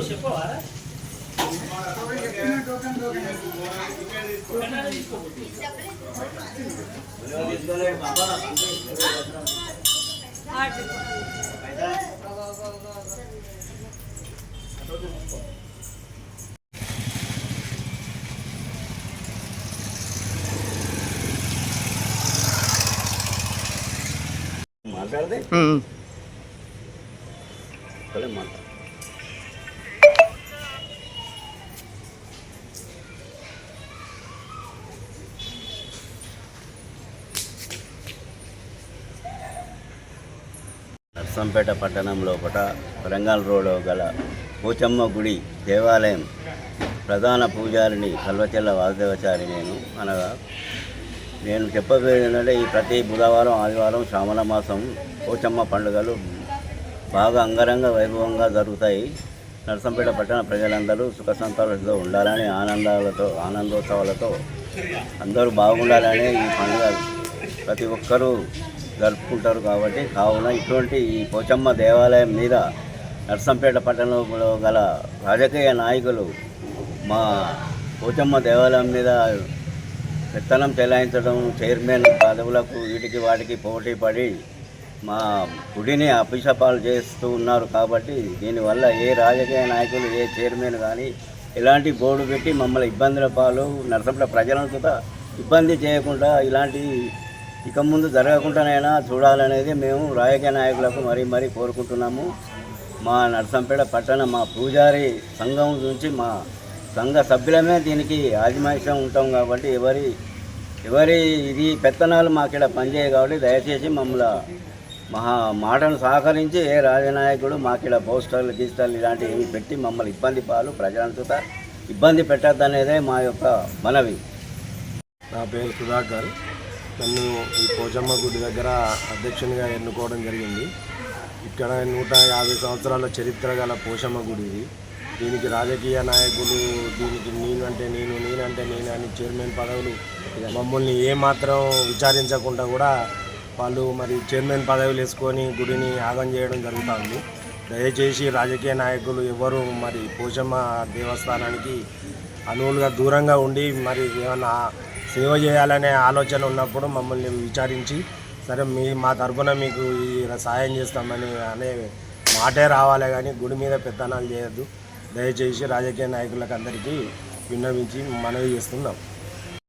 చెప్పవా మాట్లాడదే మాట్లాడు నర్సంపేట పట్టణం లోపల వరంగల్ రోడ్డు గల పోచమ్మ గుడి దేవాలయం ప్రధాన పూజారిని కల్వచెల్ల వాసుదేవచారి నేను చెప్పబోయేది ఏంటంటే ఈ ప్రతి బుధవారం ఆదివారం శ్రావణ మాసం పోచమ్మ పండుగలు బాగా అంగరంగ వైభవంగా జరుగుతాయి. నర్సంపేట పట్టణ ప్రజలందరూ సుఖ సంతోషాలతో ఉండాలని ఆనందోత్సవాలతో అందరూ బాగుండాలని ఈ పండుగ ప్రతి ఒక్కరూ జరుపుకుంటారు. కావున ఇటువంటి ఈ పోచమ్మ దేవాలయం మీద నర్సంపేట పట్టణంలో గల రాజకీయ నాయకులు మా పోచమ్మ దేవాలయం మీద పెత్తనం చెలాయించడం, చైర్మన్ పదవులకు వీటికి వాటికి పోటీ పడి మా గుడిని అభిషేకాలు చేస్తూ ఉన్నారు. కాబట్టి దీనివల్ల ఏ రాజకీయ నాయకులు ఏ చైర్మన్ కానీ ఇలాంటి బోర్డు పెట్టి మమ్మల్ని ఇబ్బందుల పాలు నర్సంపేట ప్రజలను కూడా ఇబ్బంది చేయకుండా ఇలాంటి ఇక ముందు జరగకుండానైనా చూడాలనేది మేము రాజకీయ నాయకులకు మరీ కోరుకుంటున్నాము. మా నర్సంపేట పట్టణ మా పూజారి సంఘం నుంచి మా సంఘ సభ్యులమే దీనికి ఆదిమాయిషం ఉంటాం. కాబట్టి ఎవరి ఇది పెత్తనాలు మాకిడ పనిచేయ కాబట్టి దయచేసి మమ్మల్ని మాటను సహకరించి ఏ రాజనాయకుడు మాకిడ పోస్టర్లు గీస్టర్లు ఇలాంటివి ఏమి పెట్టి మమ్మల్ని ఇబ్బంది పాలు ప్రజలంతా ఇబ్బంది పెట్టద్దనేదే మా యొక్క మనవి. నా పేరు సుధాకర్. నన్ను ఈ పోచమ్మ గుడి దగ్గర అధ్యక్షునిగా ఎన్నుకోవడం జరిగింది. ఇక్కడ 150 సంవత్సరాల చరిత్ర గల పోచమ్మ గుడి ఇది. దీనికి రాజకీయ నాయకులు దీనికి నేనంటే నేను అని చైర్మన్ పదవులు మమ్మల్ని ఏమాత్రం విచారించకుండా కూడా వాళ్ళు మరి చైర్మన్ పదవులు వేసుకొని గుడిని ఆగం చేయడం జరుగుతుంది. దయచేసి రాజకీయ నాయకులు ఎవరు మరి పోచమ్మ దేవస్థానానికి అనువులుగా దూరంగా ఉండి మరి ఏమన్నా సేవ చేయాలనే ఆలోచన ఉన్నప్పుడు మమ్మల్ని విచారించి సరే మా తరఫున మీకు ఈ సాయం చేస్తామని అనే మాటే రావాలి, కానీ గుడి మీద పెత్తనాలు చేయొద్దు. దయచేసి రాజకీయ నాయకులకు అందరికీ విన్నవించి మనవి చేస్తున్నాం.